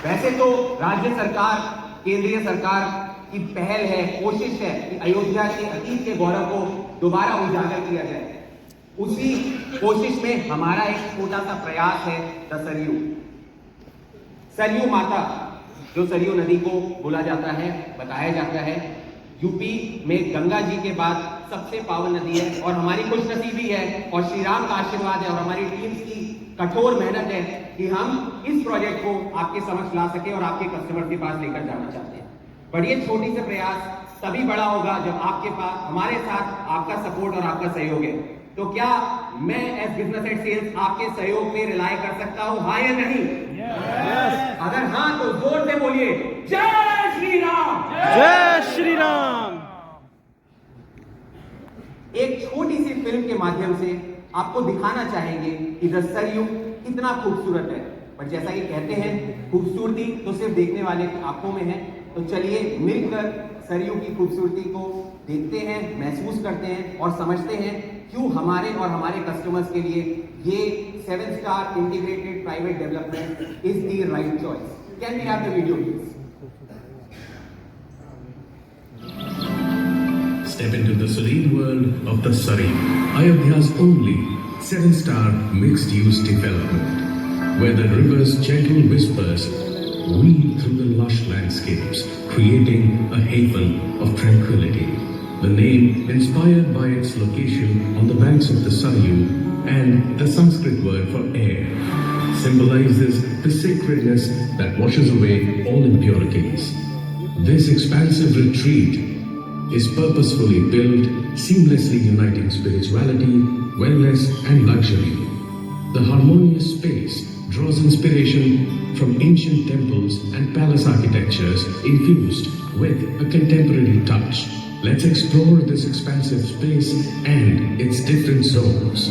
वैसे तो राज्य सरकार, केंद्रीय सरकार की पहल है, कोशिश है कि अयोध्या के अतीत के गौरव को दोबारा उजागर किया जाए। उसी कोशिश में हमारा एक छोटा सा प्रयास है द सरयू। सरयू माता, जो सरयू नदी को बोला जाता है, बताया जाता है, यूपी में गंगा जी के बाद सबसे पावन नदी है और हमारी खुशनसीबी है और श्री राम का आशीर्वाद है और हमारी टीम की कठोर मेहनत है कि हम इस प्रोजेक्ट को आपके समक्ष ला सके और आपके कस्टमर के पास लेकर जाना चाहते हैं। पर ये छोटी से प्रयास तभी बड़ा होगा जब आपके पास हमारे साथ आपका सपोर्ट और आपका सहयोग है। तो क्या मैं एज बिजनेस एंड सेल्स आपके सहयोग पे रिलाय कर सकता हूं, हाँ या नहीं? अगर हाँ तो जोर से बोलिए, जय श्री राम, जय श्री राम। एक छोटी सी फिल्म के माध्यम से आपको दिखाना चाहेंगे कि द सरयू कितना खूबसूरत है। पर जैसा कि कहते हैं, खूबसूरती तो सिर्फ देखने वाले की आंखों में है। तो चलिए मिलकर सरयू की खूबसूरती को देखते हैं, महसूस करते हैं और समझते हैं क्यों हमारे और हमारे कस्टमर्स के लिए ये 7 star integrated private development is the right choice. Can we have the video please? Step into the serene world of the Saryu, Ayodhya's only 7-star mixed-use development, where the river's gentle whispers weave through the lush landscapes, creating a haven of tranquility. The name, inspired by its location on the banks of the Saryu and the Sanskrit word for air, symbolizes the sacredness that washes away all impurities. This expansive retreat is purposefully built, seamlessly uniting spirituality, wellness and luxury. The harmonious space draws inspiration from ancient temples and palace architectures infused with a contemporary touch. Let's explore this expansive space and its different zones.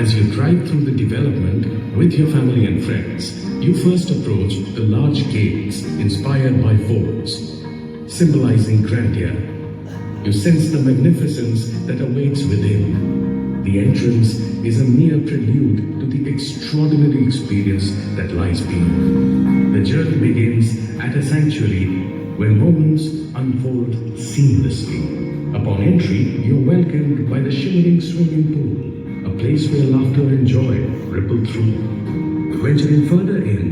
As you drive through the development with your family and friends, you first approach the large gates inspired by forts, symbolizing grandeur. You sense the magnificence that awaits within. The entrance is a mere prelude to the extraordinary experience that lies beyond. The journey begins at a sanctuary where moments unfold seamlessly. Upon entry, you're welcomed by the shimmering swimming pool, a place where laughter and joy ripple through. Venturing further in,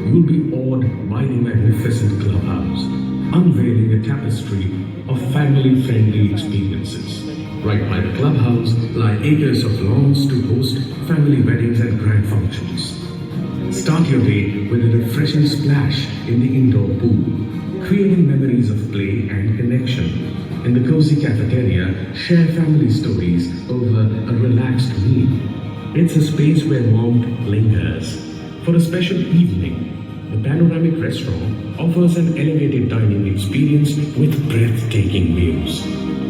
you'll be awed by the magnificent clubhouse, unveiling a tapestry of family-friendly experiences. Right by the clubhouse lie acres of lawns to host family weddings and grand functions. Start your day with a refreshing splash in the indoor pool, creating memories of play and connection. In the cozy cafeteria, share family stories over a relaxed meal. It's a space where warmth lingers. For a special evening, the panoramic restaurant offers an elevated dining experience with breathtaking views.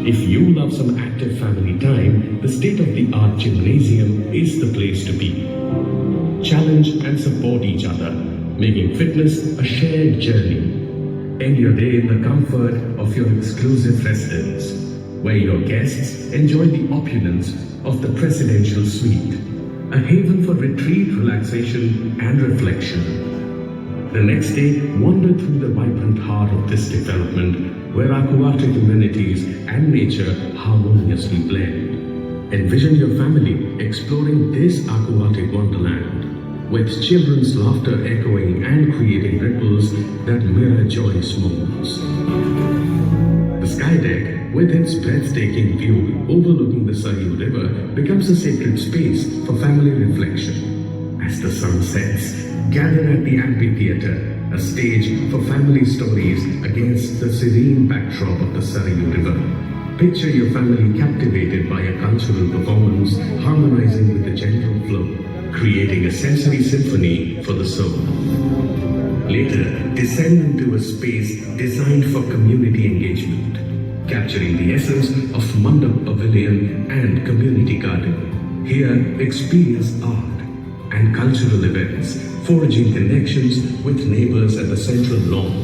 If you love some active family time, the state-of-the-art gymnasium is the place to be. Challenge and support each other, making fitness a shared journey. End your day in the comfort of your exclusive residence, where your guests enjoy the opulence of the presidential suite, a haven for retreat, relaxation and reflection. The next day, wander through the vibrant heart of this development, where aquatic amenities and nature harmoniously blend. Envision your family exploring this aquatic wonderland, with children's laughter echoing and creating ripples that mirror joyous moments. The sky deck, with its breathtaking view overlooking the Saryu River, becomes a sacred space for family reflection. As the sun sets, gather at the amphitheater, a stage for family stories against the serene backdrop of the Saryu River. Picture your family captivated by a cultural performance, harmonizing with the gentle flow, creating a sensory symphony for the soul. Later, descend into a space designed for community engagement, capturing the essence of Mandap Pavilion and Community Garden. Here, experience art and cultural events, forging connections with neighbors at the central lawn.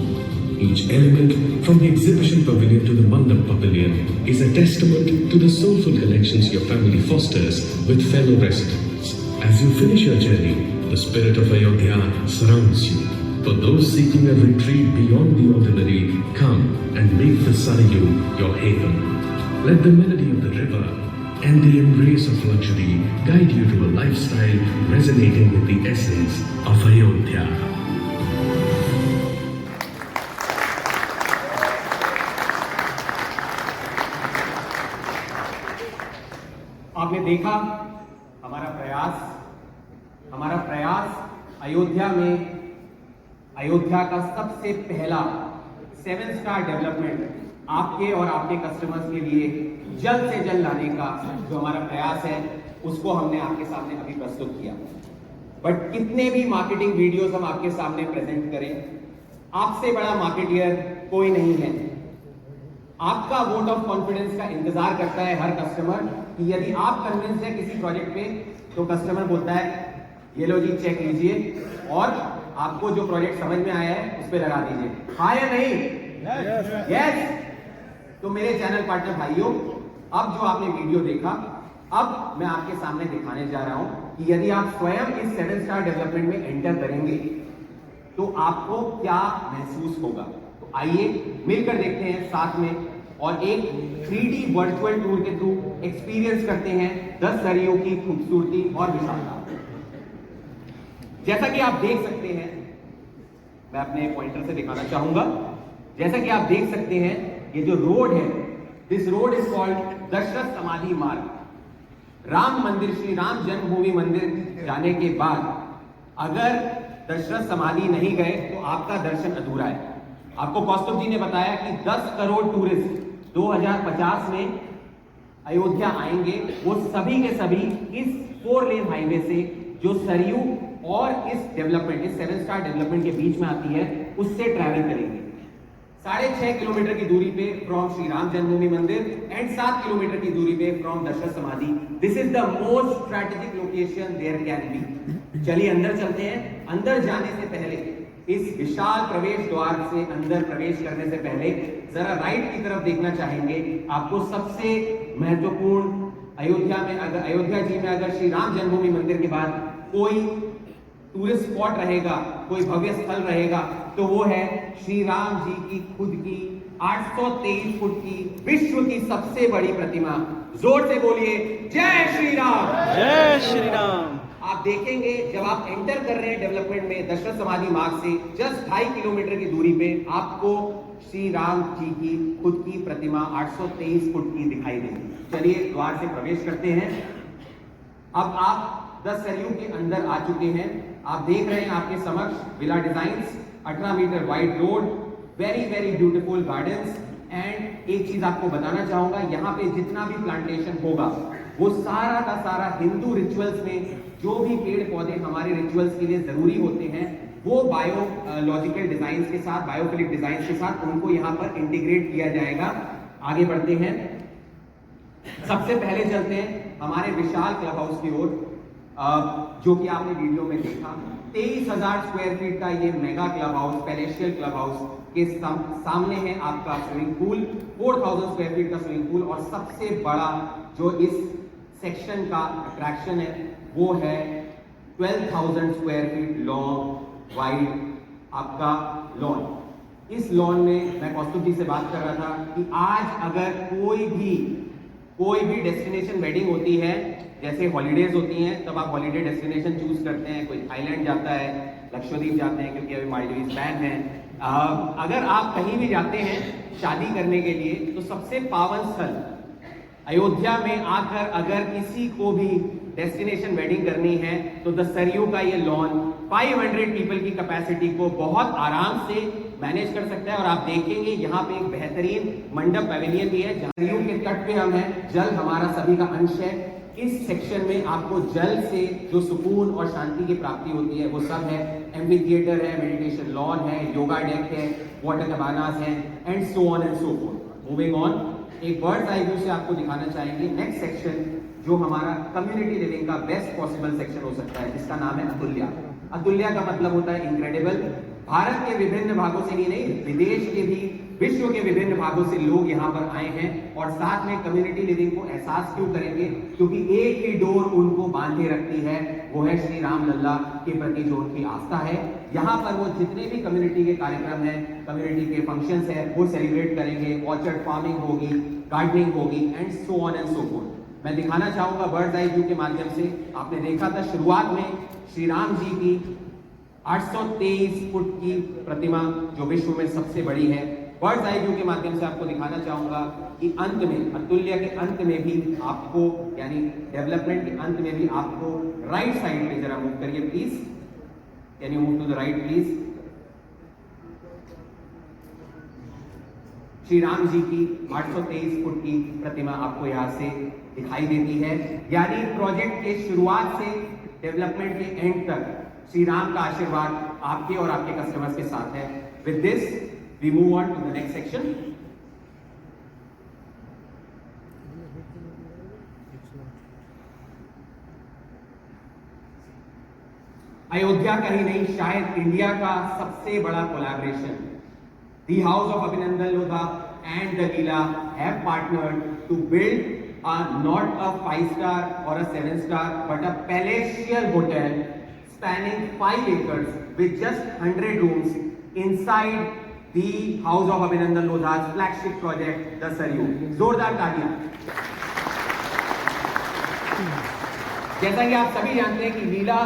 Each element, from the exhibition pavilion to the Mandap Pavilion, is a testament to the soulful connections your family fosters with fellow residents. As you finish your journey, the spirit of Ayodhya surrounds you, For those seeking a retreat beyond the ordinary, come and make the Sarayu your haven. Let the melody of the river and the embrace of luxury guide you to a lifestyle resonating with the essence of Ayodhya. आपने देखा हमारा प्रयास अयोध्या में अयोध्या का सबसे पहला 7 star development आपके और आपके कस्टमर्स के लिए जल्द से जल्द लाने का जो हमारा प्रयास है उसको हमने आपके सामने अभी प्रस्तुत किया। बट कितने भी मार्केटिंग वीडियोस हम आपके सामने प्रेजेंट करें, आपसे बड़ा मार्केटियर कोई नहीं है। आपका वोट ऑफ कॉन्फिडेंस का इंतजार करता है हर कस्टमर कि यदि आप कन्विंस है किसी प्रोजेक्ट पे तो कस्टमर बोलता है ये लो जी चेक लीजिए और आपको जो प्रोजेक्ट समझ में आया है उस पर लगा दीजिए। हाँ या नहीं? यस। तो मेरे चैनल पार्टनर भाइयों, अब जो आपने वीडियो देखा, अब मैं आपके सामने दिखाने जा रहा हूं कि यदि आप स्वयं इस 7 स्टार डेवलपमेंट में एंटर करेंगे तो आपको क्या महसूस होगा। तो आइए मिलकर देखते हैं साथ में और एक 3D वर्चुअल टूर के थ्रू एक्सपीरियंस करते हैं 10 सरियों की खूबसूरती और विशालता। जैसा कि आप देख सकते हैं, मैं अपने पॉइंटर से दिखाना चाहूंगा। जैसा कि आप देख सकते हैं, ये जो रोड है, this road is called Dashrath Samadhi Marg. Ram मंदिर, श्री राम जन्मभूमि मंदिर जाने के बाद अगर दशरथ समाधि नहीं गए तो आपका दर्शन अधूरा है। आपको कौस्तुभ जी ने बताया कि 10 करोड़ टूरिस्ट 2050 में अयोध्या आएंगे, वो सभी के सभी इस 4 लेन हाईवे से जो सरयू और इस डेवलपमेंट, इस 7 स्टार डेवलपमेंट के बीच में आती है, उससे ट्रैवल करेंगे। 6.5 किलोमीटर की दूरी पे फ्रॉम श्री राम जन्मभूमि मंदिर एंड 7 किलोमीटर की दूरी पे from Dashrath Samadhi. This is the most strategic location there can be. चलिए अंदर चलते हैं। अंदर जाने से पहले, इस विशाल प्रवेश द्वार से अंदर प्रवेश करने से पहले जरा राइट की तरफ देखना चाहेंगे। आपको सबसे महत्वपूर्ण अयोध्या जी में अगर श्री राम जन्मभूमि मंदिर के बाद कोई टूरिस्ट स्पॉट रहेगा, कोई भव्य स्थल रहेगा, तो वो है श्री राम जी की खुद की 823 फुट की विश्व की सबसे बड़ी प्रतिमा। जोर से बोलिए जय श्री राम। जय श्री राम। आप देखेंगे जब आप एंटर कर रहे हैं डेवलपमेंट में दशरथ समाधि मार्ग से जस्ट 2.5 किलोमीटर की दूरी पे आपको श्री राम जी की खुद की प्रतिमा 823 फुट की दिखाई देगी। चलिए द्वार से प्रवेश करते हैं। अब आप 10 सरयू के अंदर आ चुके हैं। आप देख रहे हैं आपके समक्ष villa designs, 18 metre wide road, very very beautiful gardens. And एक चीज आपको बताना चाहूंगा, यहाँ पे जितना भी प्लांटेशन होगा वो सारा का सारा हिंदू रिचुअल्स में जो भी पेड़ पौधे हमारे रिचुअल्स के लिए जरूरी होते हैं वो बायोलॉजिकल डिजाइन के साथ, बायोफिलिक डिजाइन के साथ उनको यहाँ पर इंटीग्रेट किया जाएगा। आगे बढ़ते हैं। सबसे पहले चलते हैं हमारे विशाल क्लब हाउस की ओर, जो कि आपने वीडियो में देखा। 23,000 स्क्वायर फीट का ये mega club house, palatial club house के सामने है आपका स्विमिंग पूल, 4,000 स्क्वायर फीट का स्विमिंग पूल। और सबसे बड़ा जो इस सेक्शन का अट्रैक्शन है वो है 12,000 स्क्वायर फीट लॉन्ग वाइड आपका लॉन। इस लॉन में मैं कौस्तुभ जी से बात कर रहा था कि आज अगर कोई भी डेस्टिनेशन वेडिंग होती है, जैसे हॉलीडेज होती हैं, तब आप हॉलीडे डेस्टिनेशन चूज करते हैं। कोई थाईलैंड जाता है, लक्षद्वीप जाते हैं क्योंकि अभी मालदीव्स बैन है। अगर आप कहीं भी जाते हैं शादी करने के लिए तो सबसे पावन स्थल अयोध्या में आकर अगर किसी को भी डेस्टिनेशन वेडिंग करनी है तो द सरयू का ये लॉन 500 पीपल की कैपेसिटी को बहुत आराम से मैनेज कर सकता है। और आप देखेंगे यहाँ पे एक बेहतरीन मंडप पैवेलियन भी है। सरयू के तट पे हम हैं, जल हमारा सभी का अंश है। इस सेक्शन में आपको जल से जो सुकून और शांति की प्राप्ति होती है वो सब है। एम्फी थिएटर है, मेडिटेशन लॉन है, योगा डेक है, वाटर कबानास है and so on and so fourth. Moving on, एक बर्ड्स आई व्यू से आपको दिखाना चाहेंगे नेक्स्ट सेक्शन, जो हमारा कम्युनिटी लिविंग का बेस्ट पॉसिबल सेक्शन हो सकता है, जिसका नाम है अतुल्या। अतुल्या का मतलब होता है इनक्रेडिबल। भारत के विभिन्न भागों से ही नहीं, विदेश के भी विश्व के विभिन्न भागों से लोग यहाँ पर आए हैं और साथ में कम्युनिटी लिविंग को एहसास क्यों करेंगे, क्योंकि एक ही डोर उनको बांधे रखती है, वो है श्री राम लल्ला के प्रति जो उनकी आस्था है। यहाँ पर वो जितने भी कम्युनिटी के कार्यक्रम हैं, कम्युनिटी के फंक्शंस हैं, वो सेलिब्रेट करेंगे। ऑर्चर्ड फार्मिंग होगी, गार्डनिंग होगी and so on and so fourth. मैं दिखाना चाहूंगा बर्ड्स आई व्यू के माध्यम से। आपने देखा था शुरुआत में श्री राम जी की 823 फुट की प्रतिमा जो विश्व में सबसे बड़ी है। बर्ड्स आई व्यू के माध्यम से आपको दिखाना चाहूंगा कि अंत में, अतुल्य के अंत में भी आपको, यानी डेवलपमेंट के अंत में भी आपको राइट साइड पे जरा मूव करिए please. Can you move to the right please. Shri Ram ji की 823 फुट की प्रतिमा आपको यहां से दिखाई देती है। यानी प्रोजेक्ट के शुरुआत से डेवलपमेंट के एंड तक श्री राम का आशीर्वाद आपके और आपके कस्टमर्स के साथ है। With this we move on to the next section. Ayodhya का ही नहीं, शायद इंडिया का सबसे बड़ा collaboration, the house of Abhinandan Lodha and the Leela have partnered to build not a 5-star or a 7-star but a palatial hotel spanning 5 acres with just 100 rooms inside the House of Abhinandan Lodha's flagship project, the Saryu. जोरदार तालियां। जैसा कि आप सभी जानते हैं कि लीला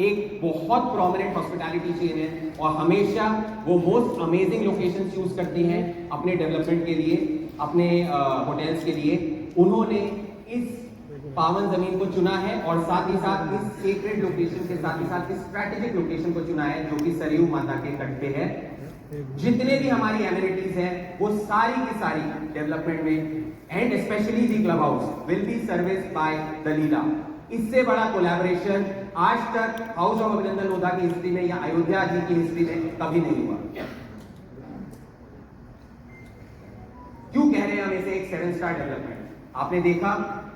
एक बहुत प्रोमिनेंट हॉस्पिटैलिटी चेन है और हमेशा वो मोस्ट अमेजिंग लोकेशन चूज करती हैं अपने डेवलपमेंट के लिए, अपने होटल्स के लिए। उन्होंने इस पावन जमीन को चुना है और साथ ही साथ इस सीक्रेट लोकेशन के साथ ही साथ इस स्ट्रैटेजिक लोकेशन को चुना है जो कि सरयू माता के तट पे है। जितने भी हमारी एमिनिटीज हैं वो सारी की सारी डेवलपमेंट में and specially the club house will be serviced by the Leela. इससे बड़ा कोलैबोरेशन आज तक हाउस ऑफ अभिनंदन लोधा की हिस्ट्री में या अयोध्या जी की हिस्ट्री में कभी नहीं हुआ। क्यों कह रहे हैं हम इसे एक 7-स्टार डेवलपमेंट? आपने देखा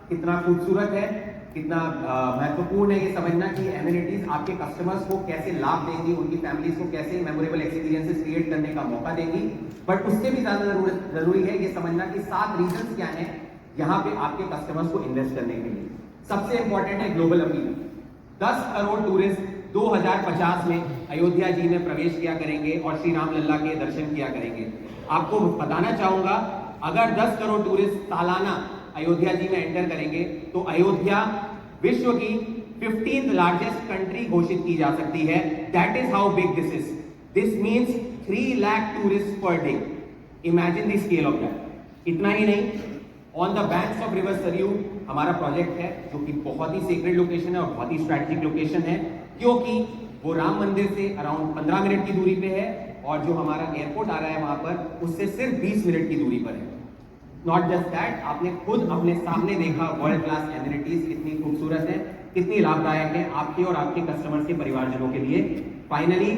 कितना खूबसूरत है, कितना महत्वपूर्ण है ये समझना कि एमिनिटीज आपके कस्टमर्स को कैसे लाभ देंगी, उनकी फैमिलीज को कैसे मेमोरेबल एक्सपीरियंसेस क्रिएट करने का मौका देंगी। बट उससे भी ज्यादा जरूरी है ये समझना कि 7 रीजंस क्या हैं यहाँ पे आपके कस्टमर्स को इन्वेस्ट करने के लिए। सबसे इंपॉर्टेंट है ग्लोबल अपील। 10 करोड़ टूरिस्ट 2050 में अयोध्या जी में प्रवेश किया करेंगे और श्री राम लल्ला के दर्शन किया करेंगे। आपको बताना चाहूंगा, अगर 10 करोड़ टूरिस्ट सालाना अयोध्या जी में एंटर करेंगे तो अयोध्या विश्व की 15th लार्जेस्ट कंट्री घोषित की जा सकती है। That is how big this is. This means 3 lakh tourist per day. Imagine the scale of that. इतना ही नहीं, on the banks of river Saryu हमारा प्रोजेक्ट है जो कि बहुत ही सीक्रेट लोकेशन है और बहुत ही स्ट्रैटेजिक लोकेशन है, क्योंकि वो राम मंदिर से अराउंड 15 मिनट की दूरी पे है और जो हमारा एयरपोर्ट आ रहा है वहां पर उससे सिर्फ 20 मिनट की दूरी पर है। नॉट जस्ट दैट, आपने खुद अपने सामने देखा वर्ल्ड क्लास एमिनिटीज कितनी खूबसूरत है, कितनी लाभदायक है आपके और आपके कस्टमर्स के परिवारजनों के लिए। फाइनली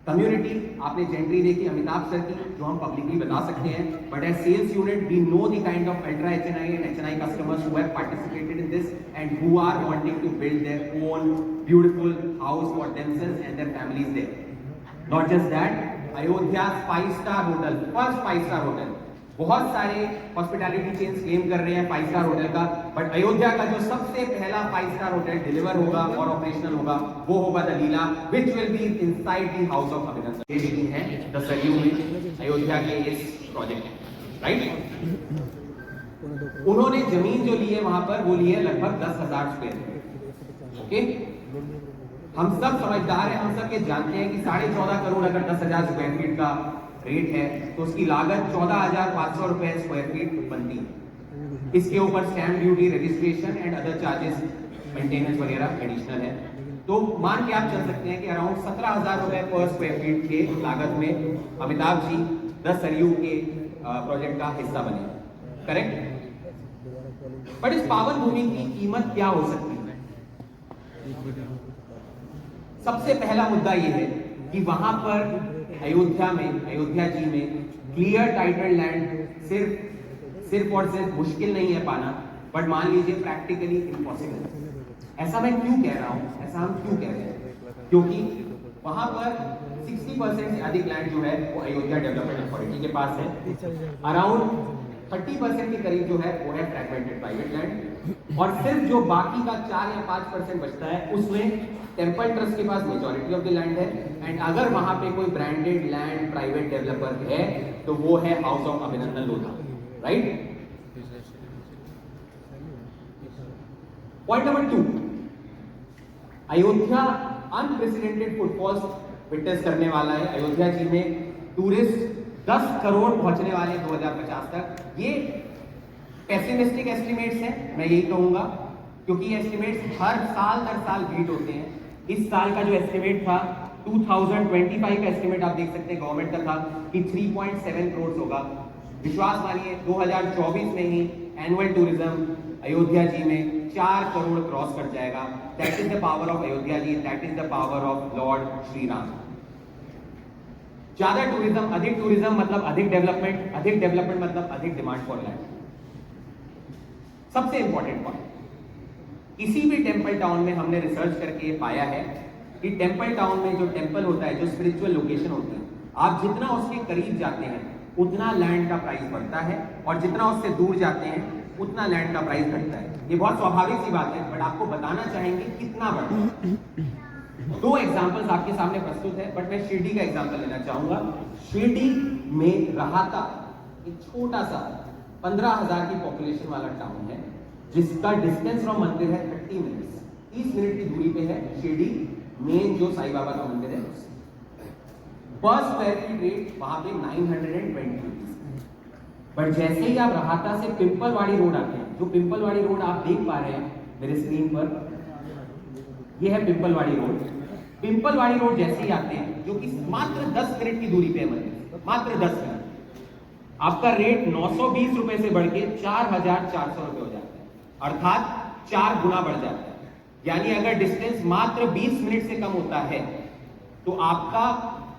कम्युनिटी, आपने जेंट्री देखी अमिताभ सर की जो हम पब्लिकली बता सकते हैं, but as sales unit we know the kind of ultra HNI and HNI customers who have participated in this and who are wanting to build their own beautiful house for themselves and their families there. Not just that, Ayodhya's 5-star hotel, first 5-star hotel, बहुत सारे hospitality chains claim कर रहे हैं five-star hotel का, but Ayodhya का जो सबसे पहला 5-स्टार होटल डिलीवर होगा और ऑपरेशनल होगा वो होगा the Leela, which will be inside the house of अभिनंदन। ये मीटिंग है द सरयू में अयोध्या के इस प्रोजेक्ट में, राइट। उन्होंने जमीन जो ली है वहां पर वो ली है लगभग 10,000 स्क्वायर फीट। ओके, हम सब समझदार हैं, हम सब ये जानते हैं कि 14.5 करोड़ अगर 10,000 स्क्वायर फीट का रेट है तो उसकी लागत 14,500 रुपए स्क्वायर फीट बनती है। इसके ऊपर stamp duty, registration and other charges, maintenance वगैरह एडिशनल है। तो मान के आप चल सकते हैं कि अराउंड 17,000 रुपए पर स्क्वायर फीट के लागत में अमिताभ जी 10 सरयू के प्रोजेक्ट का हिस्सा बने, करेक्ट। बट इस पावन भूमि की कीमत क्या हो सकती है? सबसे पहला मुद्दा यह है कि वहां पर अयोध्या जी में क्लियर टाइटल लैंड सिर्फ और सिर्फ मुश्किल नहीं है पाना, बट मान लीजिए प्रैक्टिकली इम्पॉसिबल। ऐसा मैं क्यों कह रहा हूं, ऐसा हम क्यों कह रहे हैं? क्योंकि वहां पर 60% से अधिक लैंड जो है वो अयोध्या डेवलपमेंट अथॉरिटी के पास है। अराउंड 30% के करीब जो है वो है फ्रैगमेंटेड प्राइवेट लैंड, और सिर्फ जो बाकी का 4 या 5% बचता है उसमें टेम्पल ट्रस्ट के पास मेजॉरिटी ऑफ द लैंड है। एंड अगर वहां पे कोई ब्रांडेड लैंड प्राइवेट डेवलपर है तो वो है house of Abhinandan Lodha, right. Point number 2, Ayodhya unprecedented footfalls witness करने वाला है। अयोध्या जी में टूरिस्ट 10 करोड़ पहुंचने वाले 2050 तक। ये पेसिमिस्टिक एस्टिमेट्स हैं, मैं यही कहूंगा, क्योंकि ये एस्टिमेट्स हर साल दर साल बीट होते हैं। इस साल का जो एस्टिमेट था 2025 का एस्टिमेट आप देख सकते हैं गवर्नमेंट का था कि 3.7 करोड़ होगा। विश्वास मानिए 2024 में ही एनुअल टूरिज्म अयोध्या जी में 4 करोड़ क्रॉस कर जाएगा। That is the power of Ayodhya ji, that is the power of lord Shri Ram. ज्यादा टूरिज्म, अधिक टूरिज्म मतलब अधिक डेवलपमेंट, अधिक डेवलपमेंट मतलब अधिक डिमांड फॉर लैंड। सबसे इंपॉर्टेंट पॉइंट, किसी भी टेंपल टाउन में हमने रिसर्च करके ये पाया है कि टेंपल टाउन में जो टेंपल होता है, जो स्पिरिचुअल लोकेशन होती है, आप जितना उसके करीब जाते हैं उतना लैंड का प्राइस बढ़ता है, और जितना उससे दूर जाते हैं उतना लैंड का प्राइस घटता है। ये बहुत स्वाभाविक सी बात है, बट आपको बताना चाहेंगे कितना बढ़ता है। 2 एग्जांपल्स आपके सामने प्रस्तुत है, बट मैं शिरडी का एग्जांपल लेना चाहूंगा। शिरडी में रहाता एक छोटा सा 15,000 की पॉपुलेशन वाला टाउन है, जिसका डिस्टेंस फ्रॉम मंदिर है 30 मिनट्स, 30 मिनट की दूरी पे है शिरडी मेन जो साईं बाबा का मंदिर है। पर स्क्वायर फीट रेट वहां पे 920 रुपीज। बट जैसे ही आप रहाता से पिंपलवाड़ी रोड आते हैं, जो पिंपलवाड़ी रोड आप देख पा रहे हैं मेरे स्क्रीन पर, ये है पिंपलवाड़ी रोड। पिंपलवाड़ी रोड जैसे ही आते हैं, जो कि मात्र 10 मिनट की दूरी पे है मंदिर, मात्र 10 मिनट, आपका रेट 920 रुपए से बढ़ के 4,400 रुपए हो जाता है, अर्थात 4 गुना बढ़ जाता है। यानी अगर डिस्टेंस मात्र 20 मिनट से कम होता है तो आपका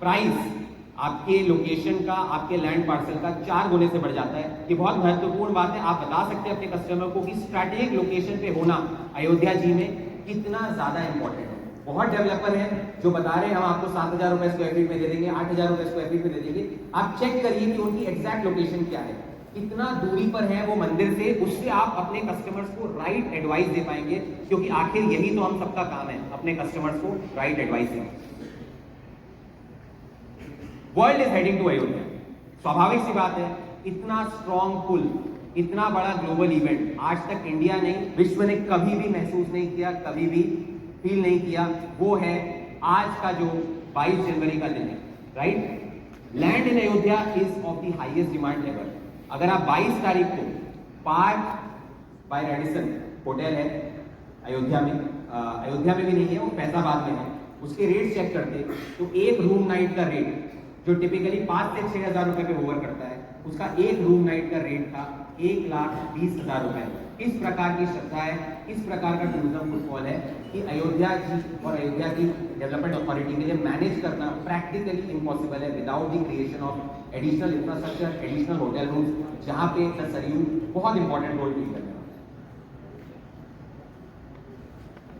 प्राइस आपके लोकेशन का, आपके लैंड पार्सल का 4 गुने से बढ़ जाता है। ये बहुत महत्वपूर्ण बात है। आप बता सकते हैं अपने कस्टमर को कि स्ट्रैटेजिक लोकेशन पे होना अयोध्या जी में कितना ज्यादा इंपॉर्टेंट है। बहुत डेवलपर हैं जो बता रहे हैं हम आपको 7,000 रुपए स्क्वायर फीट में दे देंगे, 8,000 रुपए स्क्वायर फीट में दे देंगे। आप चेक करिए कि उनकी एग्जैक्ट लोकेशन क्या है, कितना दूरी पर है वो मंदिर से, उससे आप अपने कस्टमर्स को राइट एडवाइस दे पाएंगे, क्योंकि आखिर यही तो हम सबका काम है, अपने कस्टमर्स को राइट एडवाइस देना। World is heading to Ayodhya. स्वाभाविक सी बात है, इतना स्ट्रॉन्ग पुल, इतना बड़ा ग्लोबल इवेंट आज तक इंडिया ने, विश्व ने कभी भी महसूस नहीं किया, कभी भी फील नहीं किया। वो है आज का जो 22 जनवरी का दिन है, right. Land in Ayodhya is of the highest demand ever. अगर आप 22 तारीख को पार्क बाय रेडिसन होटल है अयोध्या में, अयोध्या में भी नहीं है, वो फैजाबाद में है, उसके रेट चेक करते तो एक रूम नाइट का रेट जो टिपिकली 5 से 6,000 रुपए पे ओवर करता है, उसका एक रूम नाइट का रेट था 1,20,000 रुपए। इस प्रकार की श्रद्धा है, इस प्रकार का टूरिज्म फुटफॉल है कि अयोध्या जी और अयोध्या की डेवलपमेंट अथॉरिटी के लिए मैनेज करना प्रैक्टिकली इम्पॉसिबल है without the creation of additional infrastructure, additional hotel rooms, जहां पे द सरयू बहुत इंपॉर्टेंट रोल प्ले करता है।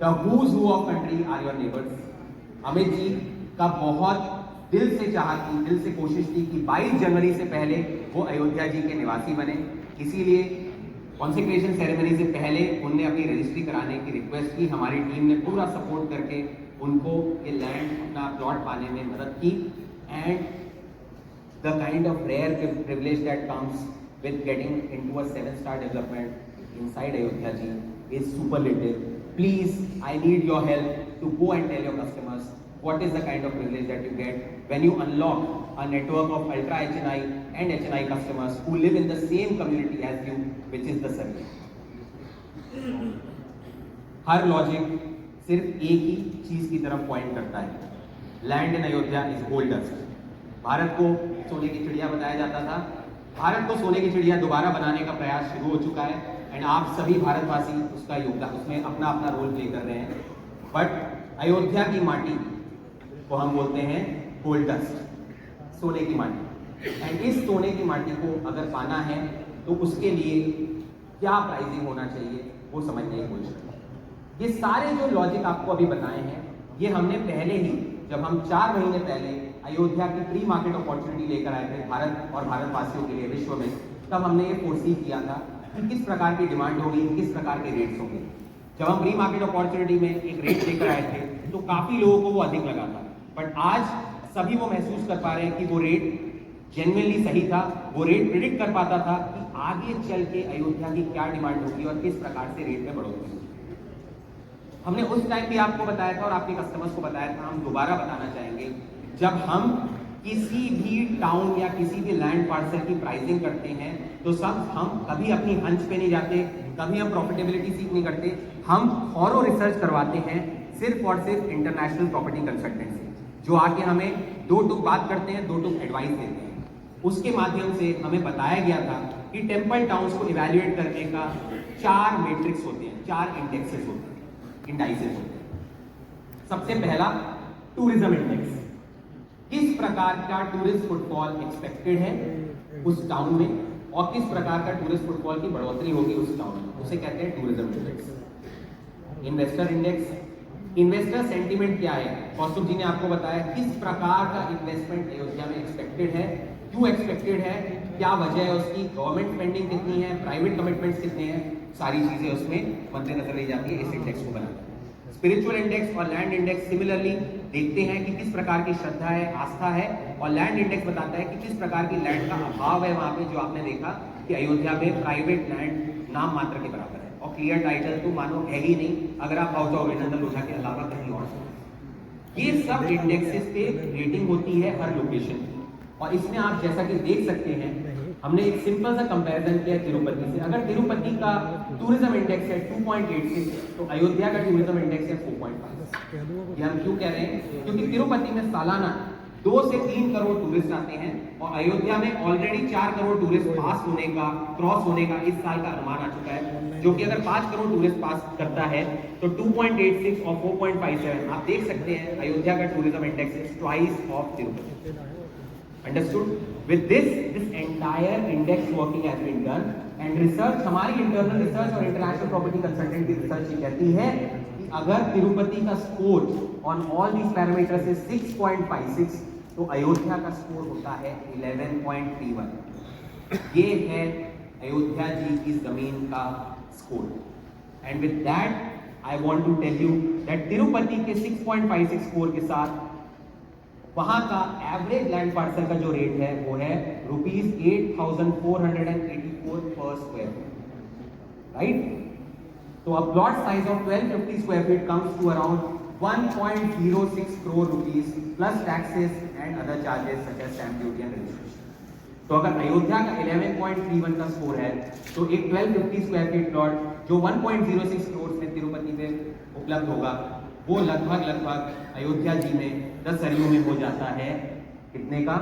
The who's who of country are your neighbours. Amit ji का बहुत दिल से चाहा थी, दिल से कोशिश थी कि 22 जनवरी से पहले वो अयोध्या जी के निवासी बने। इसीलिए कॉन्सेक्रेशन सेरेमनी से पहले उनने अपनी रजिस्ट्री कराने की रिक्वेस्ट की। हमारी टीम ने पूरा सपोर्ट करके उनको ये लैंड, अपना प्लॉट पाने में मदद की। And the kind of rare privilege that comes with getting into a 7-star development inside Ayodhya ji is superlative. Please, I need your help to go and tell your customers what is the kind of privilege that you get when you unlock a network of ultra HNI and HNI customers who live in the same community as you, which is the Saryu. Her logic सिर्फ एक ही चीज की तरफ point करता है, land in Ayodhya is gold dust. Bharat को सोने की चिड़िया बताया जाता था, भारत को सोने की चिड़िया दोबारा बनाने का प्रयास शुरू हो चुका है। एंड आप सभी भारतवासी उसका योगदान, उसमें अपना अपना रोल प्ले कर रहे हैं। बट अयोध्या की माटी को हम बोलते हैं गोल्ड डस्ट, सोने की माटी। एंड इस सोने की माटी को अगर पाना है तो उसके लिए क्या प्राइसिंग होना चाहिए वो समझने की कोशिश करें। ये सारे जो लॉजिक आपको अभी बताए हैं, ये हमने पहले ही, जब हम 4 महीने पहले अयोध्या की प्री मार्केट अपॉर्चुनिटी लेकर आए थे भारत और भारतवासियों के लिए विश्व में, तब हमने ये फोरसी किया था कि किस प्रकार की डिमांड होगी, किस प्रकार के रेट्स होंगे। जब हम प्री मार्केट अपॉर्चुनिटी में एक रेट लेकर आए थे तो काफ़ी लोगों को वो अधिक लगा था, बट आज सभी वो महसूस कर पा रहे हैं कि वो रेट जेन्युइनली सही था। वो रेट प्रिडिक्ट कर पाता था कि आगे चल के अयोध्या की क्या डिमांड होगी और किस प्रकार से रेट में बढ़ोतरी होगी। हमने उस टाइम भी आपको बताया था और आपके कस्टमर्स को बताया था, हम दोबारा बताना चाहेंगे, जब हम किसी भी टाउन या किसी भी लैंड पार्सल की प्राइसिंग करते हैं तो हम कभी अपनी हंच पे नहीं जाते, कभी हम प्रॉफिटेबिलिटी सीख नहीं करते, हम थॉरो रिसर्च करवाते हैं सिर्फ और सिर्फ इंटरनेशनल प्रॉपर्टी कंसल्टेंट से, जो आके हमें दो टुक बात करते हैं, दो टुक एडवाइस देते हैं। उसके माध्यम से हमें बताया गया था कि टेम्पल टाउन्स को इवैल्यूएट करने का 4 मैट्रिक्स होते हैं, 4 इंडेक्सेस होते हैं, इंडाइसेस होते हैं। सबसे पहला टूरिज्म इंडेक्स, किस प्रकार का टूरिस्ट फुटफॉल एक्सपेक्टेड है उस टाउन में और किस प्रकार का टूरिस्ट फुटफॉल की बढ़ोतरी होगी उस टाउन में, उसे कहते हैं tourism index. Investor index, investor sentiment क्या है, कौस्तुभ जी ने आपको बताया किस प्रकार का इन्वेस्टमेंट अयोध्या में एक्सपेक्टेड है, क्यों एक्सपेक्टेड है, क्या वजह है उसकी, गवर्नमेंट स्पेंडिंग कितनी है, प्राइवेट कमिटमेंट्स कितने हैं, सारी चीजें उसमें मद्देनजर ली जाती है इस इंडेक्स को बनाकर। स्पिरिचुअल इंडेक्स और लैंड इंडेक्स सिमिलरली देखते हैं कि किस प्रकार की श्रद्धा है, आस्था है, और लैंड इंडेक्स बताता है कि किस प्रकार की लैंड का अभाव है वहां पे, जो आपने देखा कि अयोध्या में प्राइवेट लैंड नाम मात्र के बराबर है और क्लियर टाइटल तो मानो है ही नहीं, अगर आप भाव जाओ अभिनंदन लोधा के अलावा कहीं और। ये सब इंडेक्सेस पे रेटिंग होती है हर लोकेशन की, और इसमें आप जैसा कि देख सकते हैं, हमने एक सिंपल सा कंपैरिजन किया तिरुपति से। अगर तिरुपति का टूरिज्म इंडेक्स है 2.86 तो अयोध्या का टूरिज्म इंडेक्स है 4.5। ये हम क्यों कह रहे हैं, क्योंकि तिरुपति में सालाना 2 से 3 करोड़ टूरिस्ट आते हैं और अयोध्या में ऑलरेडी 4 करोड़ टूरिस्ट पास होने का, क्रॉस होने का इस साल का अनुमान आ चुका है, जो कि अगर 5 करोड़ टूरिस्ट पास करता है तो 2.86 और 4.57 आप देख सकते हैं अयोध्या का tourism index is twice of Tirupati. Understood? With this entire index working has been done and research, हमारी internal research और international property consultant की research ये कहती है कि अगर तिरुपति का score on all these parameters is 6.56 तो अयोध्या का स्कोर होता है 11.31। ये है अयोध्या जी की जमीन का score. And with that I want to tell you that Tirupati के 6.56 स्कोर के साथ वहां का एवरेज लैंड पार्सल का जो रेट है वो है ₹8,484 पर स्क्वायर फीट, राइट। तो a plot size of 1250 square feet comes to around 1.06 crore rupees plus taxes and other charges such as stamp duty and registration. तो अगर अयोध्या का 11.31 का स्कोर है तो एक 1250 स्क्वायर फीट प्लॉट जो 1.06 करोड़ में तिरुपति में उपलब्ध होगा वो लगभग अयोध्या जी में 10 सरयू में हो जाता है। कितने का,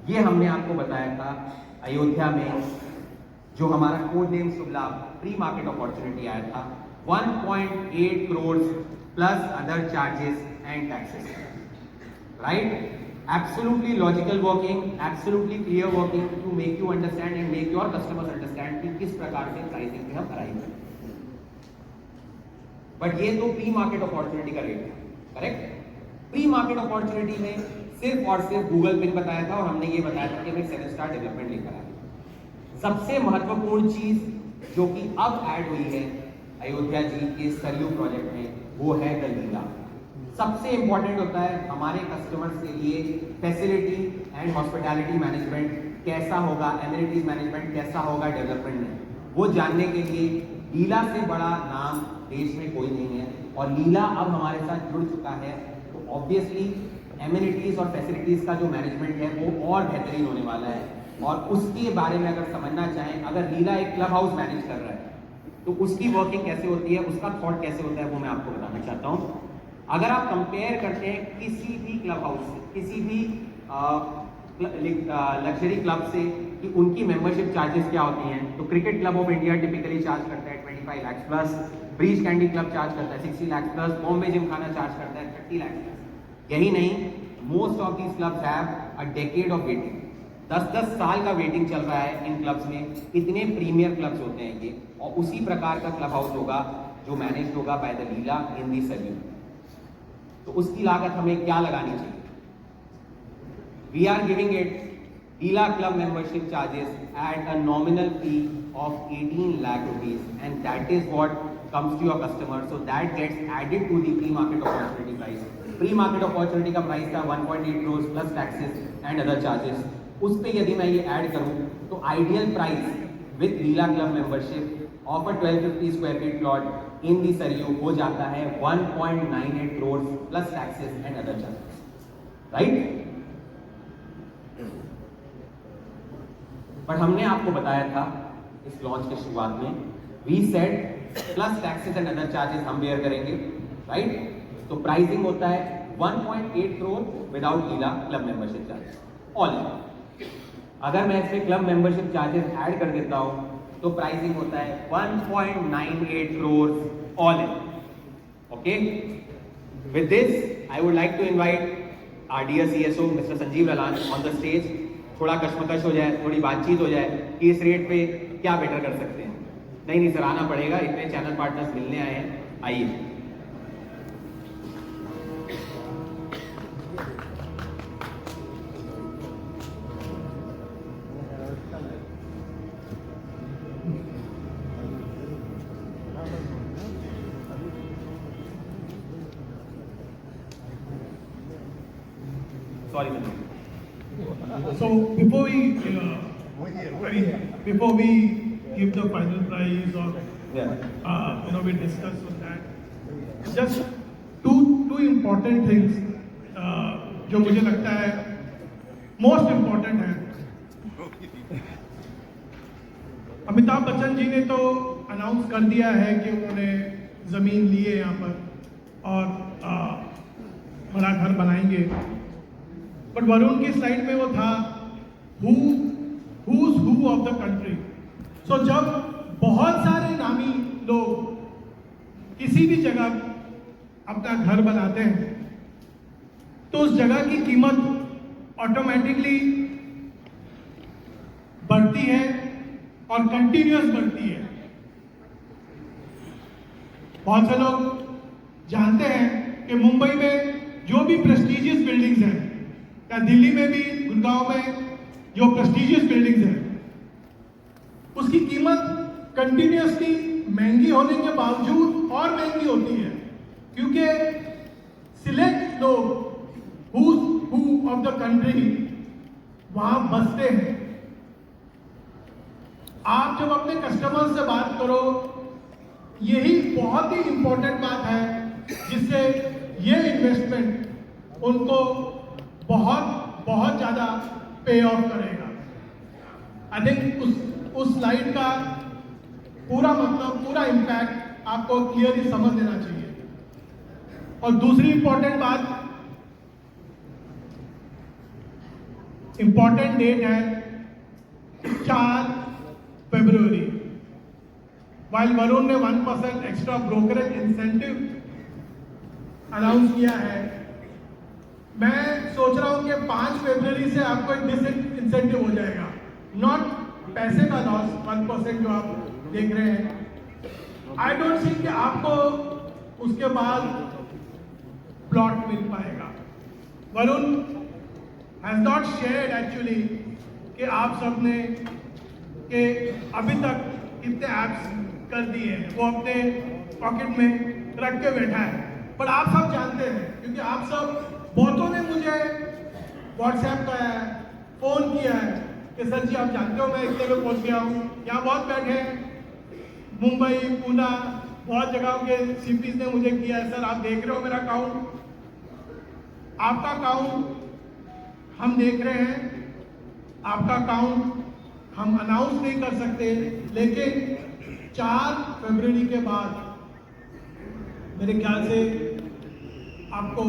ये हमने आपको बताया था। अयोध्या में जो हमारा कोड नेम शुभ लाभ प्री मार्केट अपॉर्चुनिटी आया था 1.8 crore plus other charges and taxes, right. Absolutely logical working, absolutely clear working to make you understand and make your customers understand कि किस प्रकार से प्राइसिंग पे हम अराइव करें। बट ये तो प्री मार्केट अपॉर्चुनिटी का रेट है, करेक्ट। प्री मार्केट अपॉर्चुनिटी में सिर्फ और सिर्फ गूगल पिन बताया था और हमने ये बताया था कि हमें 7 स्टार डेवलपमेंट लेकर आए। सबसे महत्वपूर्ण चीज जो कि अब ऐड हुई है अयोध्या जी के सरयू प्रोजेक्ट में वो है द लीला। सबसे इंपॉर्टेंट होता है हमारे कस्टमर्स के लिए फैसिलिटी एंड हॉस्पिटैलिटी मैनेजमेंट कैसा होगा, एमिनिटीज मैनेजमेंट कैसा होगा डेवलपमेंट में, वो जानने के लिए लीला से बड़ा नाम देश में कोई नहीं है। और लीला अब हमारे साथ जुड़ चुका है तो ऑब्वियसली एमिनिटीज और फैसिलिटीज का जो मैनेजमेंट है वो और बेहतरीन होने वाला है। और उसके बारे में अगर समझना चाहें, अगर लीला एक क्लब हाउस मैनेज कर रहा है तो उसकी वर्किंग कैसे होती है, उसका थॉट कैसे होता है, वो मैं आपको बताना चाहता हूँ। अगर आप कंपेयर करते हैं किसी भी क्लब हाउस से, किसी भी लग्जरी क्लब से कि उनकी मेंबरशिप चार्जेस क्या होती हैं, तो Cricket Club of India typically charge करता है 25 lakh plus, Breach Candy club charge करता है 60 lakh plus, Bombay Gymkhana charge करता है 30 लाख प्लस। यही नहीं, most of these clubs have a decade of waiting, 10-10 साल का वेटिंग चल रहा है इन क्लब्स में। इतने प्रीमियर क्लब्स होते हैं ये, और उसी प्रकार का क्लब हाउस होगा जो मैनेज होगा बाय द लीला इन दी सरयू। तो उसकी लागत हमें क्या लगानी चाहिए, we are giving it Leela Club membership charges at a nominal fee of 18 lakh rupees, and that is what comes to your customer. So that gets added to the pre-market opportunity price. Pre-market opportunity का price था 1.8 crores plus taxes and other charges. उस पे यदि मैं ये add करूँ तो ideal price with Leela Club membership of a 1250 square feet plot in the Saryu हो जाता है 1.98 crores plus taxes and other charges. Right? But हमने आपको बताया था इस लॉन्च के शुरुआत में, we said plus taxes and other charges हम बेयर करेंगे, राइट? तो प्राइसिंग होता है 1.8 crore without Leela club membership charges all in. अगर मैं इसमें क्लब मेंबरशिप चार्जेस ऐड कर देता हूं तो प्राइसिंग होता है 1.98 crore all in. Okay, with this I would like to invite R D CSO mister Sanjeev Lalan on the stage. थोड़ा कश्मकश हो जाए, थोड़ी बातचीत हो जाए कि इस रेट पे क्या बेटर कर सकते हैं। नहीं सर, आना पड़ेगा, इतने चैनल पार्टनर्स मिलने आए हैं, आइए। Sorry sir. So before we give the final prize or we discuss on that, just two important things जो मुझे लगता है most important है। अमिताभ बच्चन जी ने तो अनाउंस कर दिया है कि उन्होंने जमीन ली है यहाँ पर और बड़ा घर बनाएंगे, बट वरुण की स्लाइड में वो था who's who of the country. So जब बहुत सारे नामी लोग किसी भी जगह अपना घर बनाते हैं तो उस जगह की कीमत ऑटोमेटिकली बढ़ती है और कंटिन्यूअस बढ़ती है। बहुत से लोग जानते हैं कि मुंबई में जो भी प्रेस्टीजियस बिल्डिंग्स हैं या दिल्ली में भी गुड़गांव में जो प्रेस्टीजियस बिल्डिंग्स हैं उसकी कीमत कंटिन्यूअसली महंगी होने के बावजूद और महंगी होती है, क्योंकि सिलेक्ट लोग हु ऑफ द कंट्री वहां बसते हैं। आप जब अपने कस्टमर से बात करो, यही बहुत ही इंपॉर्टेंट बात है जिससे ये इन्वेस्टमेंट उनको बहुत ज़्यादा पे ऑफ करेगा। आई थिंक उस स्लाइड का पूरा मतलब, पूरा इम्पैक्ट आपको क्लियरली समझ लेना चाहिए। और दूसरी इंपॉर्टेंट बात, इंपॉर्टेंट डेट है 4 फरवरी। वाइल वरुण ने 1% एक्स्ट्रा ब्रोकरेज इंसेंटिव अनाउंस किया है, मैं सोच रहा हूं कि 5 फरवरी से आपको एक डिसइंसेंटिव हो जाएगा, नॉट पैसे का लॉस 1% जो आप देख रहे हैं। आई डोंट थिंक कि आपको उसके बाद प्लॉट मिल पाएगा। Varun has not shared actually कि आप सब ने कि अभी तक कितने ऐप्स कर दिए हैं, वो अपने पॉकेट में रख के बैठा है, पर आप सब जानते हैं क्योंकि आप सब बहुतों ने मुझे व्हाट्सएप किया है, फोन किया है कि सर जी आप जानते हो मैं इतने में पहुंच गया हूँ। यहाँ बहुत बैठे मुंबई, पूना, बहुत जगहों के सीपीज ने मुझे किया है, सर आप देख रहे हो मेरा अकाउंट, आपका अकाउंट हम देख रहे हैं, आपका अकाउंट हम अनाउंस नहीं कर सकते, लेकिन 4 फरवरी के बाद मेरे ख्याल से आपको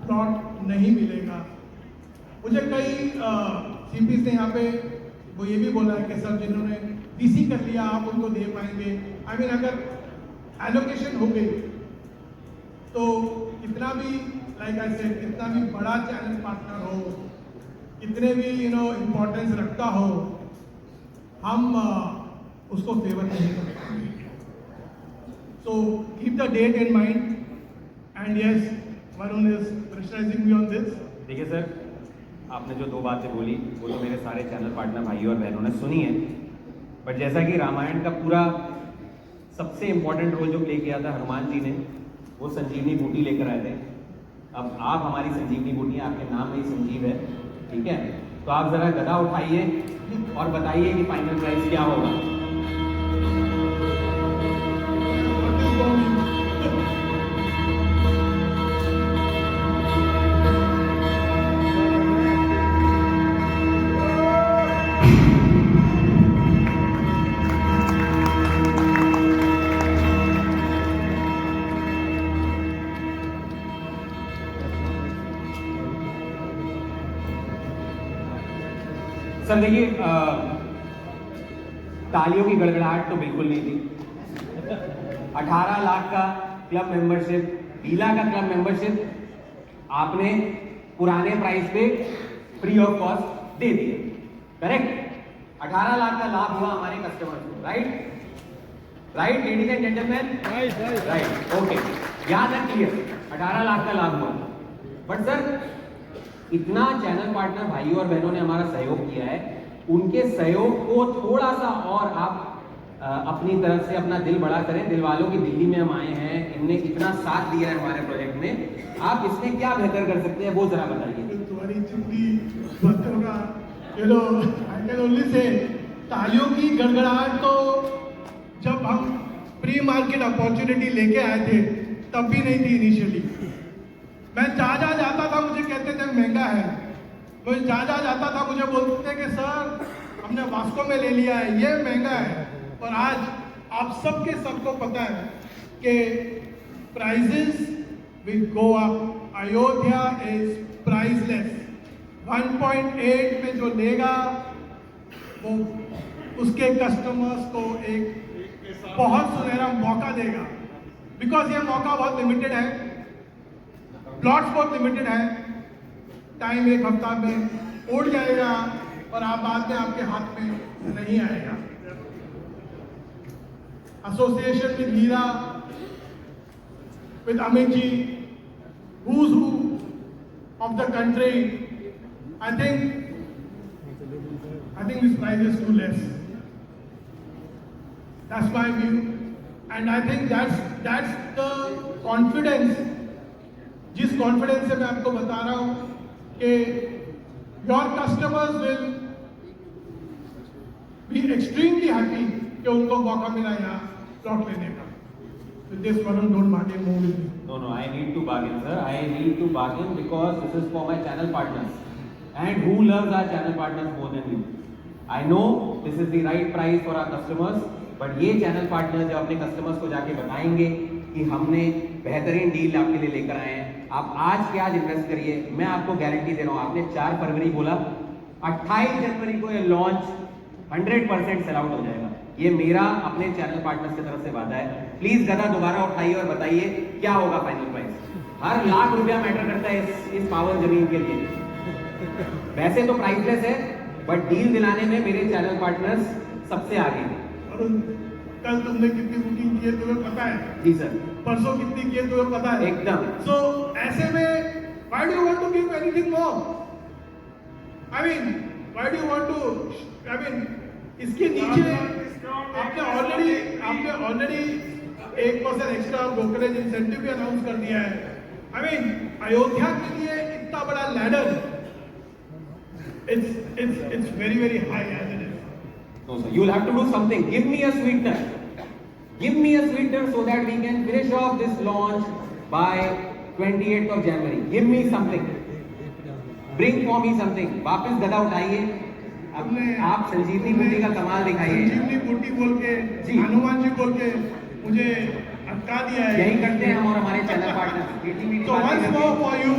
प्लॉट नहीं मिलेगा। मुझे कई सीपीस ने यहाँ पे वो ये भी बोला है कि सर जिन्होंने डीसी कर लिया आप उनको दे पाएंगे। आई मीन अगर एलोकेशन हो गई तो कितना भी लाइक आई सेड कितना भी बड़ा चैनल पार्टनर हो, कितने भी इम्पोर्टेंस रखता हो, हम उसको फेवर नहीं कर पाएंगे। So keep the date in mind and yes, Varun is pressurizing me on this. देखिए सर, आपने जो दो बातें बोली वो तो मेरे सारे चैनल पार्टनर भाइयों और बहनों ने सुनी है, बट जैसा कि रामायण का पूरा सबसे इम्पोर्टेंट रोल जो प्ले किया था हनुमान जी ने, वो संजीवनी बूटी लेकर आए थे। अब आप हमारी संजीवनी बूटी, आपके नाम में ही संजीव है, ठीक है? तो आप ज़रा गदा उठाइए और बताइए कि फाइनल प्राइस क्या होगा। सर देखिए, तालियों की गड़गड़ाहट तो बिल्कुल नहीं थी। 18 लाख का क्लब मेंबरशिप, बीला का क्लब मेंबरशिप आपने पुराने प्राइस पे फ्री ऑफ कॉस्ट दे दिए, करेक्ट? 18 लाख का लाभ हुआ हमारे कस्टमर्स को, right ladies and gentleman, right, okay, याद है, क्लियर? 18 लाख का लाभ हुआ। बट सर, इतना चैनल पार्टनर भाइयों और बहनों ने हमारा सहयोग किया है, उनके सहयोग को थोड़ा सा और आप अपनी तरफ से अपना दिल बड़ा करें। दिल वालों की दिल्ली में हम आए हैं, इनने इतना साथ दिया है हमारे प्रोजेक्ट में, आप इसमें क्या बेहतर कर सकते हैं वो जरा बताइए। तुम्हारी जितनी बातों का आई कैन ओनली से, तालियों की गड़गड़ाहट तो जब हम प्री मार्केट अपॉर्चुनिटी लेके आए थे तब भी नहीं थी इनिशियली। मैं जहाँ जाता था मुझे कहते थे महंगा है, मुझे जहाँ जाता था मुझे बोलते थे कि सर हमने वास्को में ले लिया है, ये महंगा है। और आज आप सबको पता है कि prices will go up, Ayodhya is priceless. 1.8 में जो लेगा वो उसके कस्टमर्स को एक बहुत सुनहरा मौका देगा, बिकॉज ये मौका बहुत लिमिटेड है, प्लॉट्स बहुत लिमिटेड है, टाइम एक हफ्ता में उड़ जाएगा और आप बाद में आपके हाथ में नहीं आएगा। Association with Hira, with Amit ji, who's who of the country, I think this price is too less. That's my view, and I think that's the confidence, जिस कॉन्फिडेंस से मैं आपको बता रहा हूं कि your customers will be extremely happy कि उनको मौका मिला यहाँ प्लॉट लेने का। With this, Varun, don't bargain more with me. No, I need to bargain, sir. I need to bargain because this is for my channel partners. And who loves our channel partners more than you? I know this is the right price for our customers, but ये channel partners जो अपने customers को जाके बताएंगे कि हमने बेहतरीन deal आपके लिए लेकर आए हैं, आप आज के आज इन्वेस्ट करिए। मैं आपको गारंटी दे रहा हूँ, आपने 4 फरवरी बोला, 28 जनवरी को ये लॉन्च 100% सेल आउट हो जाएगा। ये मेरा अपने चैनल पार्टनर्स की तरफ से वादा है। प्लीज गदा दोबारा उठाइए और बताइए क्या होगा फाइनल प्राइस। हर लाख रुपया मैटर करता है इस पावन जमीन के लिए। वैसे तो प्राइसलेस है, बट डील दिलाने में मेरे चैनल पार्टनर्स सबसे आगे हैं। और कल तुमने कितनी बुकिंग की है तुम्हें पता है? जी सर। परसों कितनी की है तुम्हें पता है? एकदम। सो ऐसे में why do you want to give anything more? I mean, why do you want to? I mean, इसके नीचे आपने ऑलरेडी 1% एक्स्ट्रा ब्रोकरेज इंसेंटिव भी अनाउंस कर दिया है। I mean, अयोध्या के लिए इतना बड़ा ladder, it's very high as it is. No sir, you will have to do something. Give me a sweetener. Give me a sweetener so that we can finish off this launch by 28th of January. Give me something. Bring for me something. वापस गदा उठाइए। आप संजीवनी बूटी का कमाल दिखाइए। संजीवनी बूटी बोल के, हनुमान जी बोल के मुझे अटका दिया है। यही करते हैं हम और हमारे channel partner. So once more for you.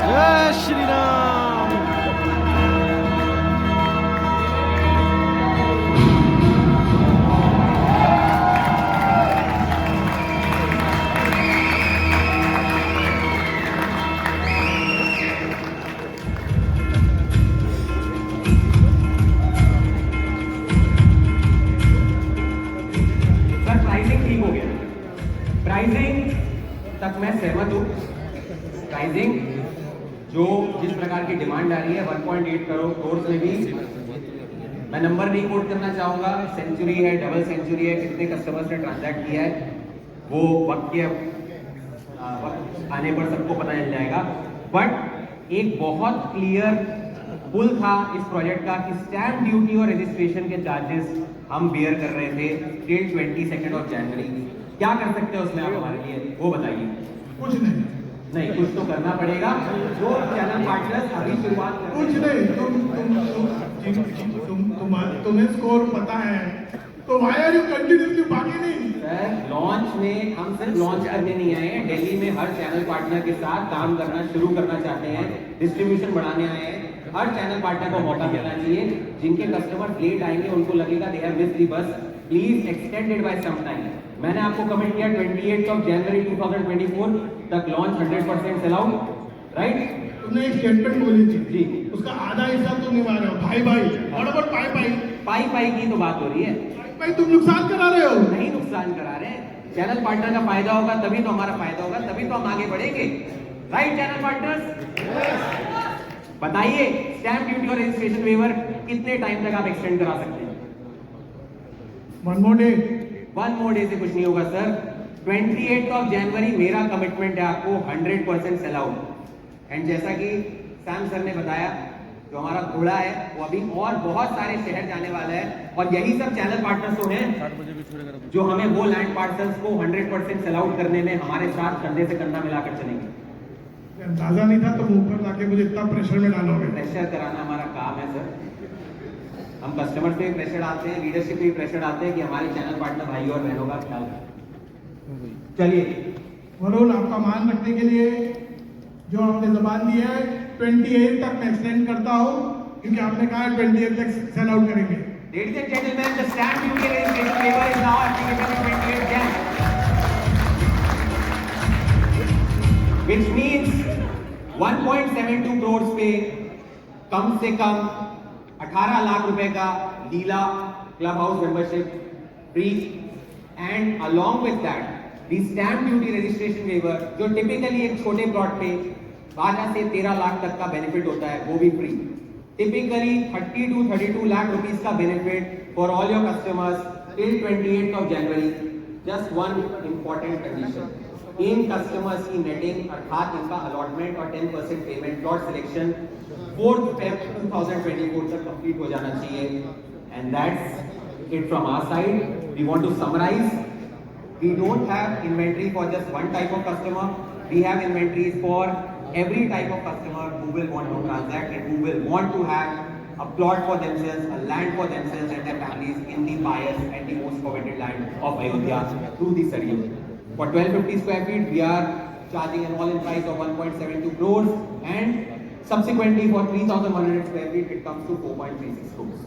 जय श्री राम। साथ मैं सहमत हूँ। प्राइसिंग जो जिस प्रकार की डिमांड आ रही है 1.8 करोड़ कोर्स में भी, मैं नंबर नहीं कोट करना चाहूँगा, सेंचुरी है, डबल सेंचुरी है, कितने कस्टमर्स ने ट्रांजैक्ट किया है वो वक्त आने पर सबको पता चल जाएगा। बट एक बहुत क्लियर पुल था इस प्रोजेक्ट का कि स्टैम्प ड्यूटी और रजिस्ट्रेशन के चार्जेस हम बियर कर रहे थे टिल 22 ऑफ जनवरी। क्या कर सकते हैं उसमें आप हमारे लिए, वो बताइए। कुछ नहीं, नहीं, कुछ तो करना पड़ेगा। जो चैनल पार्टनर्स अभी शुरुआत कर कुछ नहीं, तुम्हें स्कोर पता है तो व्हाई आर यू कंटिन्यूसली भागे नहीं? सर, लॉन्च में हम सिर्फ लॉन्च करने नहीं आए हैं, दिल्ली में हर चैनल पार्टनर के साथ काम करना शुरू करना चाहते हैं, डिस्ट्रीब्यूशन बढ़ाने आए हैं। हर चैनल पार्टनर को मौका मिलना चाहिए। जिनके कस्टमर लेट आएंगे उनको लगेगा they have missed the bus, please extend it by some time. मैंने आपको कमिट किया 28 ऑफ जनवरी 2024 तक लॉन्च 100% सेल आउट, राइट? तुमने एक स्टेटमेंट बोली थी जी, उसका आधा हिस्सा तुम निभा रहे हो। भाई भाई और अबाउट पाई पाई पाई की तो बात हो रही है। भाई तुम नुकसान करा रहे हो। नहीं नुकसान करा रहे हैं, चैनल पार्टनर का फायदा होगा तभी तो हमारा फायदा होगा, तभी तो हम आगे बढ़ेंगे, राइट चैनल पार्टनर्स? बताइए स्टैम्प ड्यूटी और रजिस्ट्रेशन वेवर कितने टाइम तक आप एक्सटेंड करा सकते हैं? वन मोर डे से कुछ नहीं होगा सर। 28 ऑफ जनवरी मेरा कमिटमेंट है आपको 100% सेल आउट। एंड जैसा कि सैम सर ने बताया, जो हमारा घोड़ा है वो अभी और बहुत सारे शहर जाने वाला है, और यही सब चैनल पार्टनर्स तो हैं जो हमें वो लैंड पार्सल्स को 100% सेल आउट करने में हमारे साथ कंधे से कंधा मिलाकर चलेंगे। अंदाजा नहीं था तुम ऊपर लाके मुझे इतना प्रेशर में डालोगे। प्रेशर कराना हमारा काम है सर। हम कस्टमर पे भी प्रेशर डालते हैं, लीडरशिप पे भी प्रेशर डालते हैं कि हमारे चैनल पार्टनर भाई और बहनों का ख्याल रखें। चलिए वरुण, आपका मान रखने के लिए जो आपने जबान दी है 28 तक मैं एक्सटेंड करता हूँ, क्योंकि आपने कहा 28 तक सेल आउट करेंगे। Ladies and gentlemen, the stamp duty registration waiver is now applicable on 28 Jan, which means 1.72 crores पे कम से कम 18 लाख रुपए का Leela club house membership free, and along with that the stamp duty registration waiver जो typically एक छोटे plot पे 12 से 13 लाख तक का बेनिफिट होता है वो भी free. Typically 30 to 32 lakh rupees का benefit for all your customers till 28 of January. Just one important condition, इन कस्टमर्स की नेटिंग अर्थात इनका अलॉटमेंट और 10% payment plot selection 4th Feb 2024 तक कंप्लीट हो जाना चाहिए। And that's it from our side. We want to summarise, we don't have inventory for just one type of customer, we have inventories for every type of customer who will want to transact and who will want to have a plot for themselves, a land for themselves and their families in the pious and the most coveted land of Ayodhya through the Saryu. For 1250 square feet, we are charging an all-in price of 1.72 crores, and subsequently for 3100 square feet, it comes to 4.36 crores.